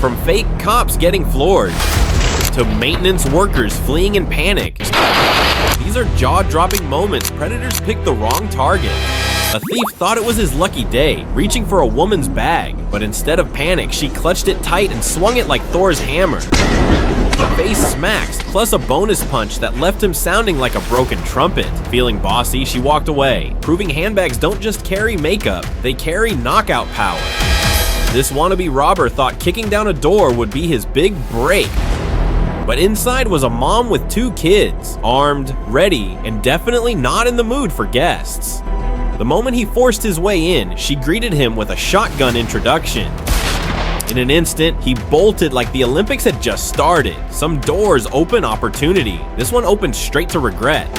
From fake cops getting floored to maintenance workers fleeing in panic. These are jaw-dropping moments. Predators picked the wrong target. A thief thought it was his lucky day, reaching for a woman's bag, but instead of panic, she clutched it tight and swung it like Thor's hammer. Face smacks, plus a bonus punch that left him sounding like a broken trumpet. Feeling bossy, she walked away, proving handbags don't just carry makeup, they carry knockout power. This wannabe robber thought kicking down a door would be his big break. But inside was a mom with 2 kids, armed, ready, and definitely not in the mood for guests. The moment he forced his way in, she greeted him with a shotgun introduction. In an instant, he bolted like the Olympics had just started. Some doors open opportunity. This one opened straight to regret.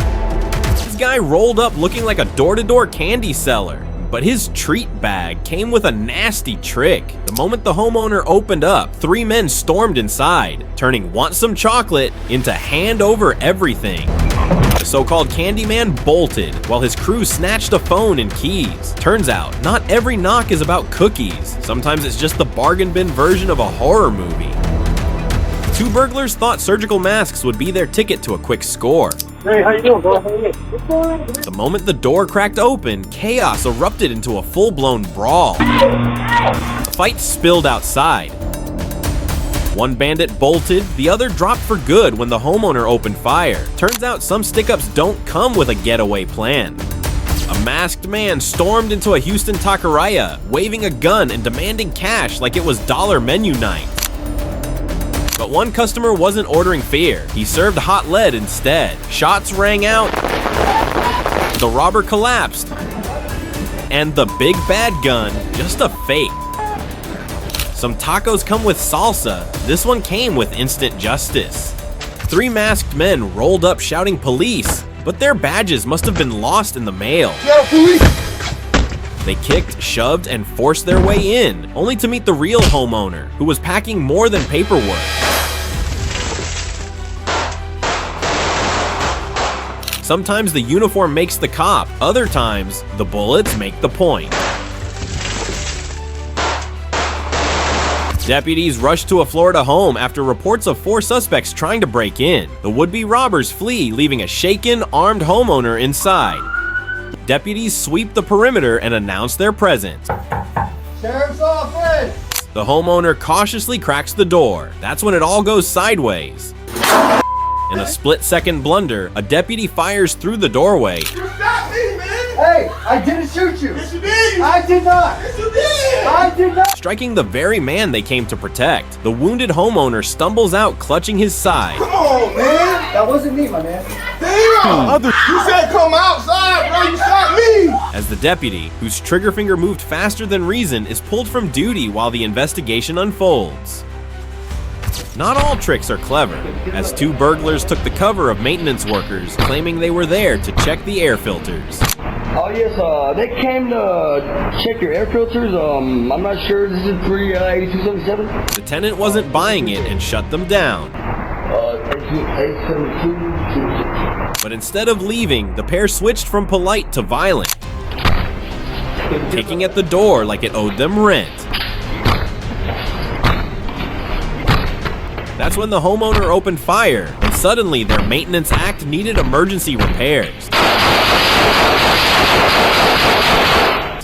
This guy rolled up looking like a door-to-door candy seller, but his treat bag came with a nasty trick. The moment the homeowner opened up, 3 men stormed inside, turning "want some chocolate" into "hand over everything." The so-called Candyman bolted, while his crew snatched a phone and keys. Turns out, not every knock is about cookies. Sometimes it's just the bargain bin version of a horror movie. 2 burglars thought surgical masks would be their ticket to a quick score. Hey, how you doing, bro? The moment the door cracked open, chaos erupted into a full-blown brawl. The fight spilled outside. One bandit bolted, the other dropped for good when the homeowner opened fire. Turns out some stick-ups don't come with a getaway plan. A masked man stormed into a Houston taqueria, waving a gun and demanding cash like it was dollar menu night. But one customer wasn't ordering fear. He served hot lead instead. Shots rang out, the robber collapsed, and the big bad gun, just a fake. Some tacos come with salsa, this one came with instant justice. 3 masked men rolled up shouting police, but their badges must have been lost in the mail. Yo, police! They kicked, shoved, and forced their way in, only to meet the real homeowner, who was packing more than paperwork. Sometimes the uniform makes the cop, other times, the bullets make the point. Deputies rushed to a Florida home after reports of 4 suspects trying to break in. The would-be robbers flee, leaving a shaken, armed homeowner inside. Deputies sweep the perimeter and announce their presence. Sheriff's office! The homeowner cautiously cracks the door. That's when it all goes sideways. In a split-second blunder, a deputy fires through the doorway. You shot me, man! Hey, I didn't shoot you! Yes, you did! I did not! Yes, you did! I did not! Striking the very man they came to protect. The wounded homeowner stumbles out clutching his side. Come on, man! That wasn't me, my man. Damn! You said come outside, bro! You shot me! As the deputy, whose trigger finger moved faster than reason, is pulled from duty while the investigation unfolds. Not all tricks are clever, as 2 burglars took the cover of maintenance workers, claiming they were there to check the air filters. Oh yes, they came to check your air filters. I'm not sure. This is 8277. The tenant wasn't buying it and shut them down. 872. But instead of leaving, the pair switched from polite to violent, kicking at the door like it owed them rent. That's when the homeowner opened fire, and suddenly their maintenance act needed emergency repairs.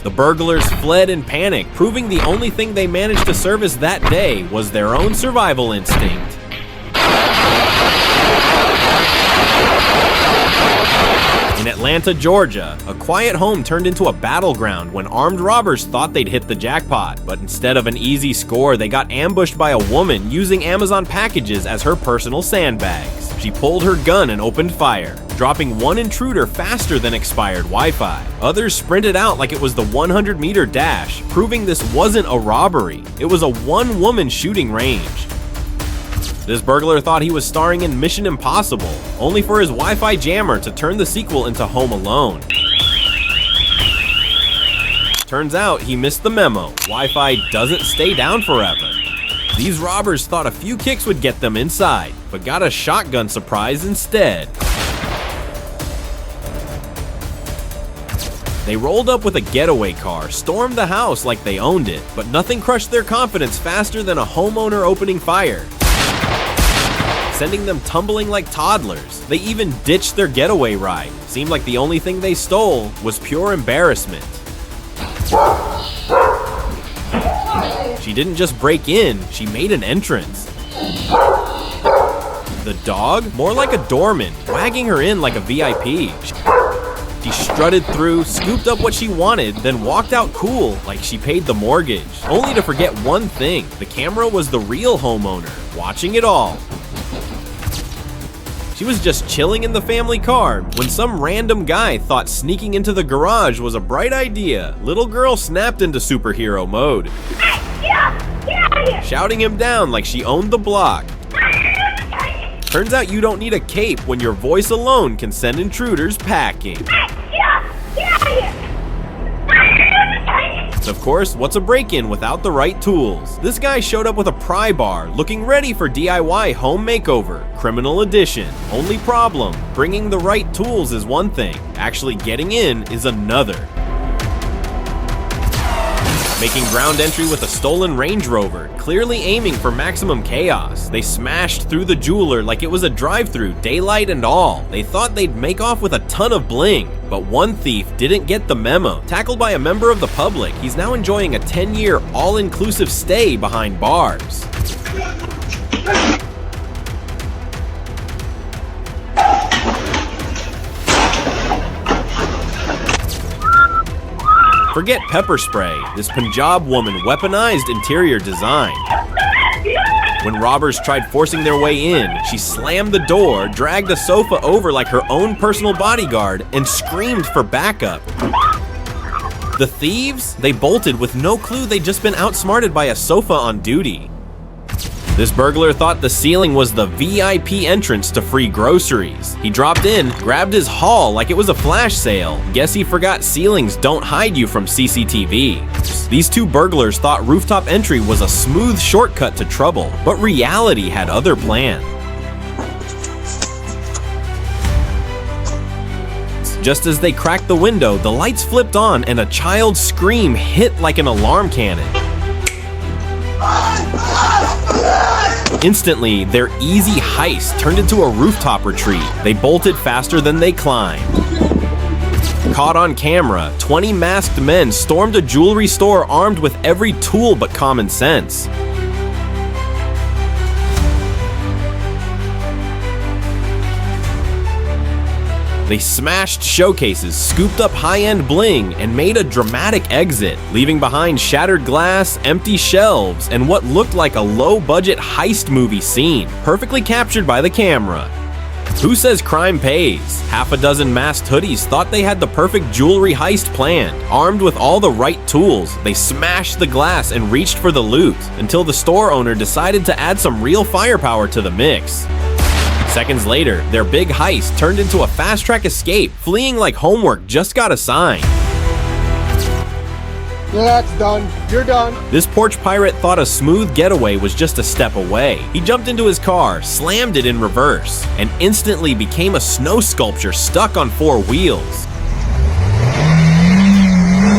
The burglars fled in panic, proving the only thing they managed to service that day was their own survival instinct. In Atlanta, Georgia, a quiet home turned into a battleground when armed robbers thought they'd hit the jackpot, but instead of an easy score, they got ambushed by a woman using Amazon packages as her personal sandbags. She pulled her gun and opened fire, dropping one intruder faster than expired Wi-Fi. Others sprinted out like it was the 100-meter dash, proving this wasn't a robbery. It was a one-woman shooting range. This burglar thought he was starring in Mission Impossible, only for his Wi-Fi jammer to turn the sequel into Home Alone. Turns out he missed the memo. Wi-Fi doesn't stay down forever. These robbers thought a few kicks would get them inside, but got a shotgun surprise instead. They rolled up with a getaway car, stormed the house like they owned it, but nothing crushed their confidence faster than a homeowner opening fire, sending them tumbling like toddlers. They even ditched their getaway ride. Seemed like the only thing they stole was pure embarrassment. She didn't just break in, she made an entrance. The dog? More like a doorman, wagging her in like a VIP. She strutted through, scooped up what she wanted, then walked out cool like she paid the mortgage. Only to forget one thing, the camera was the real homeowner, watching it all. She was just chilling in the family car when some random guy thought sneaking into the garage was a bright idea. Little girl snapped into superhero mode, shouting him down like she owned the block. Turns out you don't need a cape when your voice alone can send intruders packing. Of course, what's a break-in without the right tools? This guy showed up with a pry bar, looking ready for DIY home makeover, criminal edition. Only problem, bringing the right tools is one thing, actually getting in is another. Making ground entry with a stolen Range Rover, clearly aiming for maximum chaos. They smashed through the jeweler like it was a drive-through, daylight and all. They thought they'd make off with a ton of bling, but one thief didn't get the memo. Tackled by a member of the public, he's now enjoying a 10-year all-inclusive stay behind bars. Forget pepper spray, this Punjab woman weaponized interior design. When robbers tried forcing their way in, she slammed the door, dragged a sofa over like her own personal bodyguard, and screamed for backup. The thieves? They bolted with no clue they'd just been outsmarted by a sofa on duty. This burglar thought the ceiling was the VIP entrance to free groceries. He dropped in, grabbed his haul like it was a flash sale. Guess he forgot ceilings don't hide you from CCTV. These two burglars thought rooftop entry was a smooth shortcut to trouble, but reality had other plans. Just as they cracked the window, the lights flipped on and a child's scream hit like an alarm cannon. Instantly, their easy heist turned into a rooftop retreat. They bolted faster than they climbed. Caught on camera, 20 masked men stormed a jewelry store armed with every tool but common sense. They smashed showcases, scooped up high-end bling, and made a dramatic exit, leaving behind shattered glass, empty shelves, and what looked like a low-budget heist movie scene, perfectly captured by the camera. Who says crime pays? Half a dozen masked hoodies thought they had the perfect jewelry heist planned. Armed with all the right tools, they smashed the glass and reached for the loot, until the store owner decided to add some real firepower to the mix. Seconds later, their big heist turned into a fast-track escape, fleeing like homework just got assigned. That's done. You're done. This porch pirate thought a smooth getaway was just a step away. He jumped into his car, slammed it in reverse, and instantly became a snow sculpture stuck on 4 wheels.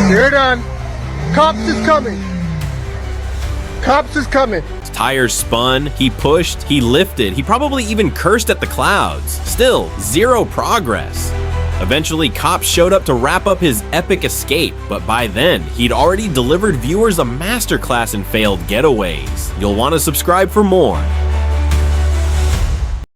You're done. Cops is coming. Cops is coming. His tires spun, he pushed, he lifted, he probably even cursed at the clouds. Still, zero progress. Eventually, cops showed up to wrap up his epic escape, but by then, he'd already delivered viewers a masterclass in failed getaways. You'll want to subscribe for more.